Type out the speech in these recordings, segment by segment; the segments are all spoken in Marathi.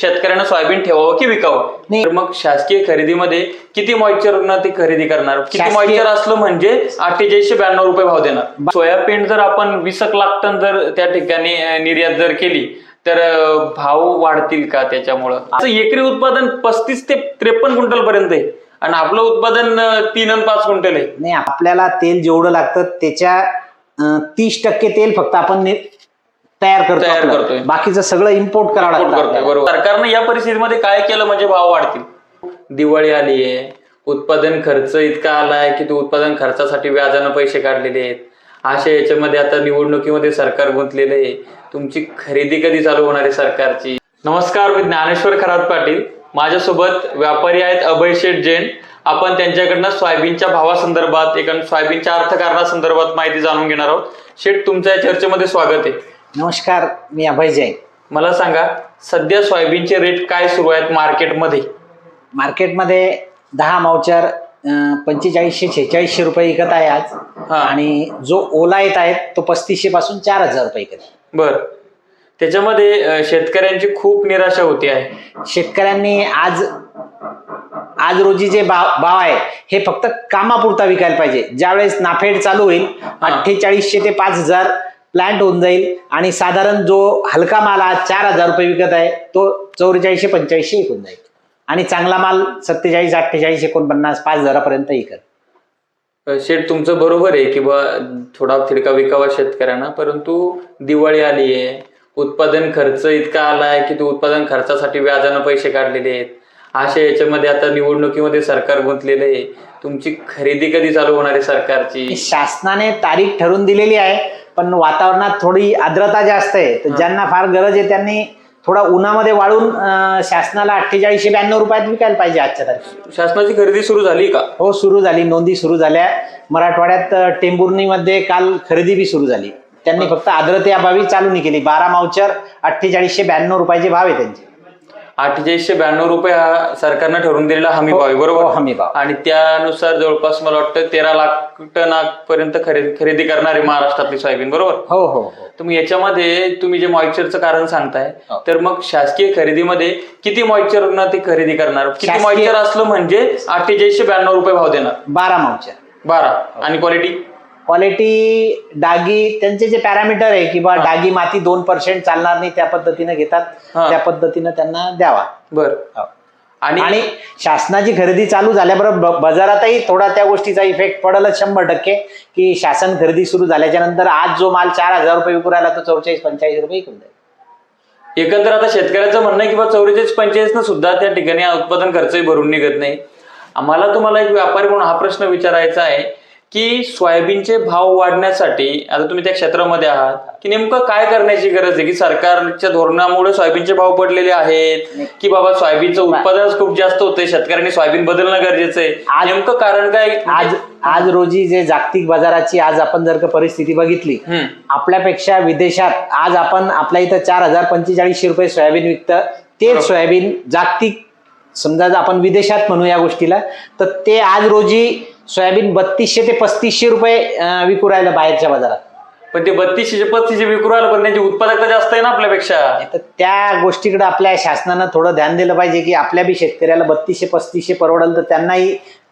शेतकऱ्यांना सोयाबीन ठेवावं की विकावं? नाही. तर मग शासकीय खरेदीमध्ये किती मॉइश्चर ते खरेदी करणार? किती मॉइश्चर असलं म्हणजे 4892 रुपये भाव देणार? सोयाबीन जर आपण 20 लाख टन जर त्या ठिकाणी निर्यात जर केली तर भाव वाढतील का त्याच्यामुळं? असं एकरी उत्पादन 35 ते 53 क्विंटल पर्यंत आहे आणि आपलं उत्पादन 3 आणि 5 क्विंटल आहे. नाही, आपल्याला तेल जेवढं लागतं त्याच्या 30% तेल फक्त आपण तयार करतोय, बाकीचं सगळं इम्पोर्ट करावं लागतं. बरोबर. सरकारनं या परिस्थितीमध्ये काय केलं म्हणजे भाव वाढतील? दिवाळी आली आहे, उत्पादन खर्च इतका आलाय की तो उत्पादन खर्चासाठी व्याजानं पैसे काढलेले आहेत. अशा याच्यामध्ये आता निवडणुकीमध्ये सरकार गुंतलेलं आहे. तुमची खरेदी कधी चालू होणार आहे सरकारची? नमस्कार, मी ज्ञानेश्वर खरात पाटील. माझ्यासोबत व्यापारी आहेत अभय शेठ जैन. आपण त्यांच्याकडनं सोयाबीनच्या भावासंदर्भात सोयाबीनच्या अर्थकारणासंदर्भात माहिती जाणून घेणार आहोत. शेठ, तुमच्या या चर्चेमध्ये स्वागत आहे. नमस्कार, मी अभय जैन. मला सांगा, सध्या सोयाबीनचे रेट काय सुरू आहेत मार्केटमध्ये? मार्केटमध्ये 10 मावचर 4500-4600 रुपये विकत आहे आज. आणि जो ओला येत आहे तो 3500 पासून 4000 रुपये विकत आहे. बर. त्याच्यामध्ये शेतकऱ्यांची खूप निराशा होती आहे. शेतकऱ्यांनी आज रोजी जे भाव आहे हे फक्त कामापुरता विकायला पाहिजे. ज्यावेळेस नाफेड चालू होईल 4800 ते 5000 प्लांट होऊन जाईल आणि साधारण जो हलका माल आज 4000 रुपये विकत आहे तो 4400-4500 विकून जाईल आणि चांगला माल 47, 48, 49, 5000 पर्यंत विकत. शेठ, तुमचं बरोबर आहे की बा थोडा थिडका विकावा शेतकऱ्यांना, परंतु दिवाळी आली आहे, उत्पादन खर्च इतका आलाय की तो उत्पादन खर्चासाठी व्याजानं पैसे काढलेले आहेत. अशा याच्यामध्ये आता निवडणुकीमध्ये सरकार गुंतलेलं आहे. तुमची खरेदी कधी चालू होणार आहे सरकारची? शासनाने तारीख ठरवून दिलेली आहे, पण वातावरणात थोडी आर्द्रता जास्त आहे, तर ज्यांना फार गरज आहे त्यांनी थोडा उन्हामध्ये वाळून शासनाला 4892 रुपयात विकायला पाहिजे आजच्या तारखेला. शासनाची खरेदी सुरू झाली का? हो, सुरू झाली. नोंदी सुरू झाल्या. मराठवाड्यात टेंभुर्णीमध्ये काल खरेदी बी सुरू झाली. त्यांनी फक्त आर्द्रतेअभावी चालू नाही केली. 12 मावचर 4892 रुपयाचे भाव आहे त्यांचे. 4892 रुपये हा सरकारनं ठरवून दिलेला हमी भाव आहे, बरोबर? हमी भाव. आणि त्यानुसार जवळपास मला वाटतं 13 लाख टनापर्यंत खरेदी करणार आहे महाराष्ट्रातली सोयाबीन, बरोबर? हो हो. तुम्ही याच्यामध्ये तुम्ही जे मॉइश्चरचं कारण सांगताय, तर मग शासकीय खरेदीमध्ये किती मॉइश्चर ते खरेदी करणार? किती मॉइश्चर असलं म्हणजे 4892 रुपये भाव देणार? 12 मावचर. 12. आणि क्वालिटी डागी त्यांचे जे पॅरामीटर आहे की बा डागी माती 2% चालणार नाही त्या पद्धतीने घेतात, त्या पद्धतीनं त्यांना द्यावा. बर. आणि शासनाची खरेदी चालू झाल्याबरोबर बाजारातही थोडा त्या गोष्टीचा इफेक्ट पडलच 100% की शासन खरेदी सुरू झाल्याच्या नंतर आज जो माल 4000 रुपये विकू राहिला तो 44-45 रुपये विकून जाईल. एकंदर आता शेतकऱ्याचं म्हणणं आहे की 44-45 न सुद्धा त्या ठिकाणी उत्पादन खर्चही भरून निघत नाही. आम्हाला तुम्हाला एक व्यापारी म्हणून हा प्रश्न विचारायचा आहे की सोयाबीनचे भाव वाढण्यासाठी आता तुम्ही त्या क्षेत्रामध्ये आहात की नेमकं काय करण्याची गरज आहे? की सरकारच्या धोरणामुळे सोयाबीनचे भाव पडलेले आहेत की बाबा सोयाबीनचं उत्पादन खूप जास्त होतंय, शेतकऱ्यांनी सोयाबीन बदलणं गरजेचं आहे? नेमकं कारण काय? आज रोजी जे जागतिक बाजाराची आज आपण जर का परिस्थिती बघितली, आपल्यापेक्षा विदेशात आज आपण आपल्या इथं 4000-4500 रुपये सोयाबीन विकतं. तेच सोयाबीन जागतिक समजा आपण विदेशात म्हणू या गोष्टीला, तर ते आज रोजी सोयाबीन 3200 ते 3500 रुपये विकू राहिलं बाहेरच्या बाजारात. पण ते 3200-3500 विकू राहिलं, पण त्यांची उत्पादकता जास्त आहे ना आपल्यापेक्षा. तर त्या गोष्टीकडे आपल्या शासनानं थोडं ध्यान दिलं पाहिजे की आपल्या बी शेतकऱ्याला 3200-3500 परवडलं तर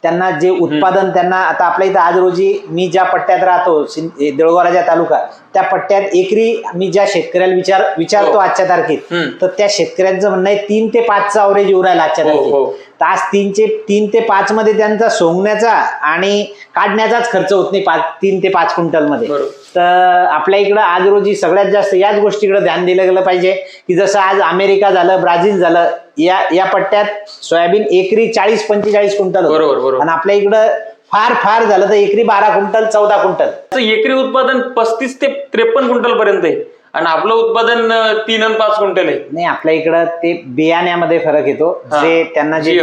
त्यांना जे उत्पादन त्यांना आता आपल्या इथं आज रोजी मी ज्या पट्ट्यात राहतो देऊळगाव तालुका, त्या पट्ट्यात एकरी मी ज्या शेतकऱ्याला विचारतो आजच्या तारखेत, तर त्या शेतकऱ्यांचं म्हणणं आहे 3 ते 5चा अवरेज येऊ राहिला आजच्या तारखेत. तर आज 3 ते 5 मध्ये त्यांचा सोंगण्याचा आणि काढण्याचाच खर्च होत नाही 3 ते 5 क्विंटल मध्ये. तर आपल्या इकडं आज रोजी सगळ्यात जास्त याच गोष्टीकडे ध्यान दिलं गेलं पाहिजे की जसं आज अमेरिका झालं, ब्राझील झालं, या पट्ट्यात सोयाबीन एकरी 40-45 क्विंटल होतं आणि आपल्या इकडं फार झालं तर एकरी 12 क्विंटल 14 क्विंटल. एकरी उत्पादन 35 ते 53 क्विंटल पर्यंत आहे आणि आपलं उत्पादन 3 आणि 5 क्विंटल आहे. नाही, आपल्या इकडं ते बियाण्यामध्ये फरक येतो. जे त्यांना जे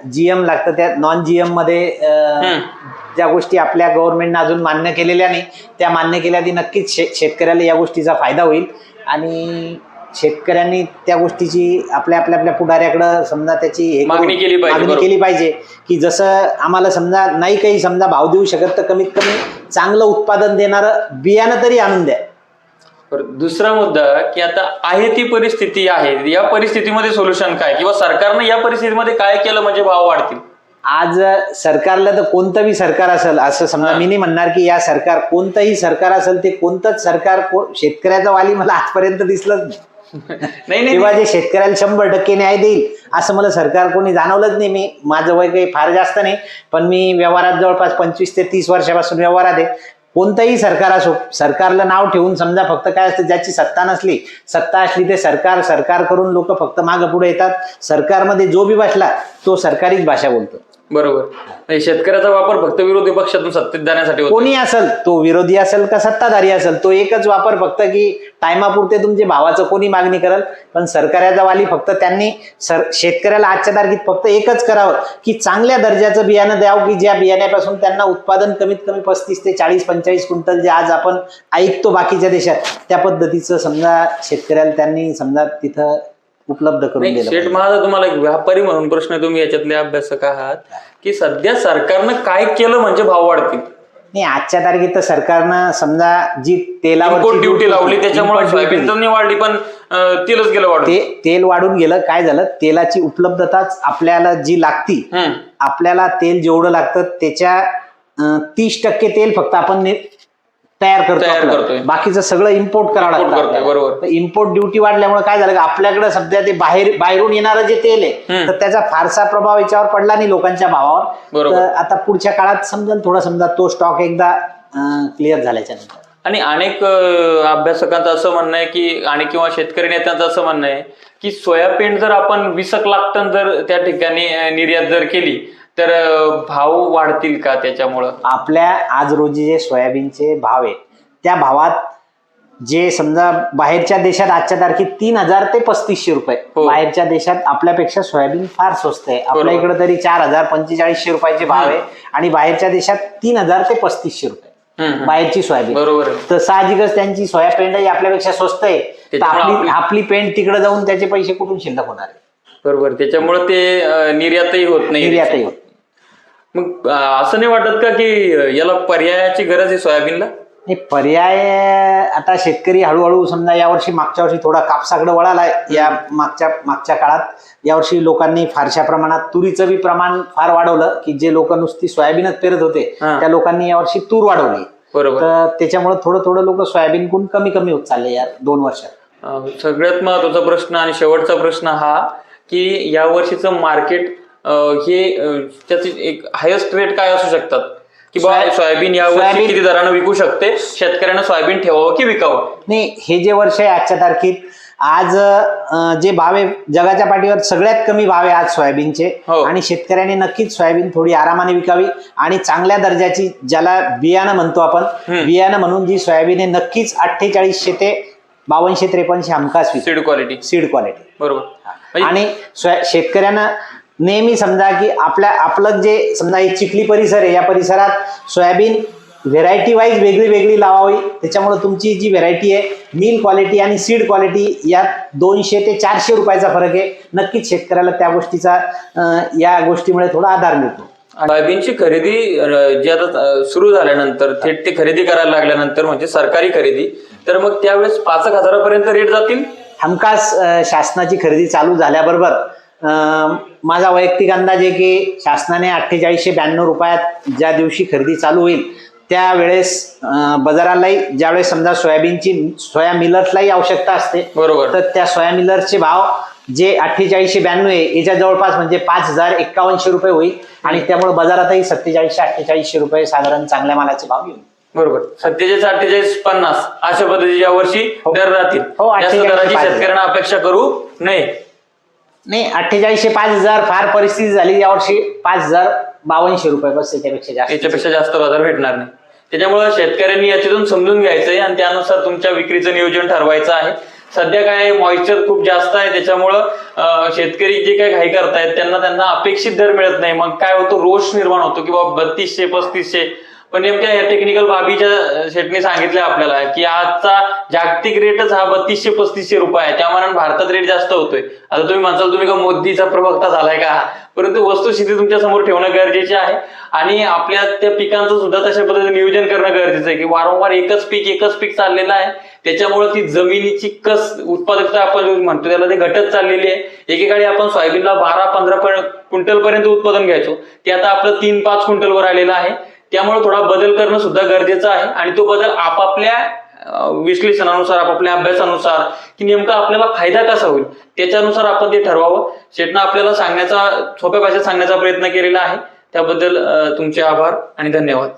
जीएम लागतं त्या नॉन जीएम मध्ये ज्या गोष्टी आपल्या गव्हर्नमेंटने अजून मान्य केलेल्या नाही त्या मान्य केल्या ती नक्कीच शेतकऱ्याला या गोष्टीचा फायदा होईल आणि शेतकऱ्यांनी त्या गोष्टीची आपल्या पुढाऱ्याकडे समजा त्याची मागणी केली पाहिजे की जसं आम्हाला समजा नाही काही समजा भाव देऊ शकत तर कमीत कमी चांगलं उत्पादन देणारं बियाणं तरी आणून द्या. बरं, दुसरा मुद्दा की आता आहे ती परिस्थिती आहे, या परिस्थितीमध्ये सोल्युशन काय, किंवा सरकारनं या परिस्थितीमध्ये काय केलं म्हणजे भाव वाढतील? आज सरकारला तर कोणतंही सरकार असेल, असं समजा मी नाही म्हणणार की या सरकार कोणतंही सरकार असेल ते कोणतंच सरकार शेतकऱ्याचा वाली मला आजपर्यंत दिसलंच नाही. नाही किंवा जे शेतकऱ्याला 100% न्याय देईल असं मला सरकार कोणी जाणवलंच नाही. माझं वय काही फार जास्त नाही, पण मी व्यवहारात जवळपास 25 ते 30 वर्षापासून व्यवहारात आहे. कोणतंही सरकार असो, सरकारला नाव ठेवून समजा फक्त काय असतं, ज्याची सत्ता असली ते सरकार करून लोक फक्त मागं पुढे येतात. सरकारमध्ये जो बी बसला तो सरकारीच भाषा बोलतो. बरोबर. म्हणजे शेतकऱ्याचा वापर फक्त विरोधी पक्षातून सत्तेत जाण्यासाठी होतो. कोणी असेल, तो विरोधी असेल का सत्ताधारी असेल, तो एकच वापर फक्त की टायमापुरते तुमच्या भावाचं कोणी मागणी करेल. पण सरकाराचा वाली फक्त त्यांनी शेतकऱ्याला आजच्या तारखेत फक्त एकच करावं की चांगल्या दर्जाचं बियाणं द्यावं, की ज्या बियाण्यापासून त्यांना उत्पादन कमीत कमी 35 ते 40-45 क्विंटल जे आज आपण ऐकतो बाकीच्या देशात, त्या पद्धतीचं समजा शेतकऱ्याला त्यांनी समजा तिथं उपलब्ध करून नाही, दिलं. शेठ, माझा तुम्हाला एक व्यापारी म्हणून प्रश्न, तुम्ही याच्यातले अभ्यासक आहात, की सध्या सरकारनं काय केलं म्हणजे भाव वाढतील? नाही, आजच्या तारखेत तर सरकारनं समजा जी तेलावर ड्युटी लावली त्याच्यामुळे सोयाबीन तर नाही वाढली, पण तेलच गेलं वाढून. तेल वाढून गेलं. काय झालं, तेलाची उपलब्धताच आपल्याला जी लागती, आपल्याला तेल जेवढं लागतं त्याच्या 30% तेल फक्त आपण तयार करतोय, बाकीचं सगळं इम्पोर्ट करावं लागतं. बरोबर. इम्पोर्ट ड्युटी वाढल्यामुळे काय झालं, आपल्याकडे सध्या ते बाहेरून येणारं जे तेल आहे तर त्याचा फारसा प्रभाव याच्यावर पडला नाही लोकांच्या भावावर. तर आता पुढच्या काळात समजा तो स्टॉक एकदा क्लिअर झाल्याच्या नंतर. आणि अनेक अभ्यासकांचं असं म्हणणं आहे की, आणि किंवा शेतकरी नेत्यांचं असं म्हणणं आहे की सोयाबीन जर आपण 20 लाख टन जर त्या ठिकाणी निर्यात जर केली तर भाव वाढतील का त्याच्यामुळं? आपल्या आज रोजी जे सोयाबीनचे भाव आहेत त्या भावात जे समजा बाहेरच्या देशात आजच्या तारखेत 3,000 ते 3,500 रुपये, बाहेरच्या देशात आपल्यापेक्षा सोयाबीन फार स्वस्त आहे. आपल्या इकडे तरी 4,000-4,500 रुपयाचे भाव आहे आणि बाहेरच्या देशात 3,000 ते 3,500 रुपये बाहेरची सोयाबीन. बरोबर. तर साहजिकच त्यांची सोया पेंडही आपल्यापेक्षा स्वस्त आहे, तर आपली पेंड तिकडे जाऊन त्याचे पैसे कुठून शिल्लक होणार आहे? बरोबर. त्याच्यामुळे ते निर्यातही होत नाही. मग असं नाही वाटत का की याला पर्यायाची गरज आहे सोयाबीनला? पर्याय आता शेतकरी हळूहळू समजा यावर्षी मागच्या वर्षी थोडा कापसाकडे वळालाय. या मागच्या काळात यावर्षी लोकांनी फारशा प्रमाणात तुरीचं बी प्रमाण फार वाढवलं, की जे लोक नुसती सोयाबीनच पेरत होते त्या लोकांनी यावर्षी तूर वाढवली. बरोबर. तर त्याच्यामुळे थोडं लोक सोयाबीन कोण कमी होत चालले या 2 वर्षात. सगळ्यात महत्वाचा प्रश्न आणि शेवटचा प्रश्न हा की या वर्षीचं मार्केट हे त्याचे एक हायेस्ट रेट काय असू शकतात, की बाबा सोयाबीन यावर्षी किती दरानं विकू शकते, शेतकऱ्यांना सोयाबीन ठेवावं की विकावं? नाही, हे जे वर्ष आहे आजच्या तारखेत, आज जे भाव आहे जगाच्या पाठीवर सगळ्यात कमी भाव आहे आज सोयाबीनचे. आणि शेतकऱ्यांनी नक्कीच सोयाबीन थोडी आरामाने विकावी आणि चांगल्या दर्जाची, ज्याला बियाणं म्हणतो आपण, बियाणं म्हणून जी सोयाबीन आहे नक्कीच 4800 ते 5253 हमखास सीड क्वालिटी. बरोबर. आणि शेतकऱ्यांना नेहमी समजा की आपलं जे समजा एक चिखली परिसर आहे, या परिसरात सोयाबीन व्हेरायटी वाईज वेगळी लावावी. त्याच्यामुळे तुमची जी व्हेरायटी आहे, मिल क्वालिटी आणि सीड क्वालिटी यात 200 ते 400 रुपयाचा फरक आहे. नक्कीच शेतकऱ्याला त्या गोष्टीचा या गोष्टीमुळे थोडा आधार मिळतो. सोयाबीनची खरेदी जी आता सुरू झाल्यानंतर, थेट ते खरेदी करायला लागल्यानंतर म्हणजे सरकारी खरेदी, तर मग त्यावेळेस 5,000 पर्यंत रेट जातील हमखास. शासनाची खरेदी चालू झाल्याबरोबर माझा वैयक्तिक अंदाज आहे की शासनाने 4892 रुपयात ज्या दिवशी खरेदी चालू होईल त्यावेळेस बाजारालाही, ज्यावेळेस समजा सोया मिलर्सलाही आवश्यकता असते, बरोबर, तर त्या सोया मिलर्सचे भाव जे 4892 आहे याच्या जवळपास म्हणजे 5,051 रुपये होईल. आणि त्यामुळे बाजारातही 4700-4800 रुपये साधारण चांगल्या मालाचे भाव येईल. बरोबर. 47-48-50 अशा पद्धतीचे यावर्षी दर राहतील. जास्त दराची शेतकऱ्यांना अपेक्षा करू नये. नाही, 4800 5,000 फार परिस्थिती झाली यावर्षी 5,052 रुपये, बस याच्यापेक्षा जास्त बाजार भेटणार नाही. त्याच्यामुळे शेतकऱ्यांनी याच्यातून समजून घ्यायचंय आणि त्यानुसार तुमच्या विक्रीचं नियोजन ठरवायचं आहे. सध्या काय मॉइश्चर खूप जास्त आहे, त्याच्यामुळं शेतकरी जे काही घाई करतायत त्यांना अपेक्षित दर मिळत नाही. मग काय होतो, रोष निर्माण होतो की बाबा 3200-3500. पण नेमक्या या टेक्निकल बाबीच्या शेटने सांगितलं आपल्याला की आजचा जागतिक रेटच हा 3200-3500 रुपये आहे, त्यामुळे भारतात रेट जास्त होतोय. आता तुम्ही म्हणसाल तुम्ही का मोदीचा प्रवक्ता झालाय का, परंतु वस्तुस्थिती तुमच्या समोर ठेवणं गरजेचे आहे. आणि आपल्या त्या पिकांचं सुद्धा तशा पद्धतीने नियोजन करणं गरजेचं आहे की वारंवार एकच पीक चाललेलं आहे, त्याच्यामुळे ती जमिनीची उत्पादकता आपण जो म्हणतो त्याला ते घटत चाललेली आहे. एकेकाळी आपण सोयाबीनला 12-15 क्विंटल पर्यंत उत्पादन घ्यायचो, ते आता आपलं 3-5 क्विंटलवर आलेलं आहे. त्यामुळे थोडा बदल करणं सुद्धा गरजेचं आहे आणि तो बदल आपापल्या विश्लेषणानुसार, आपापल्या अभ्यासानुसार की नेमका आपल्याला फायदा कसा होईल त्याच्यानुसार आपण ते ठरवावं. शेठनं आपल्याला सोप्या भाषेत सांगण्याचा प्रयत्न केलेला आहे. त्याबद्दल तुमचे आभार आणि धन्यवाद.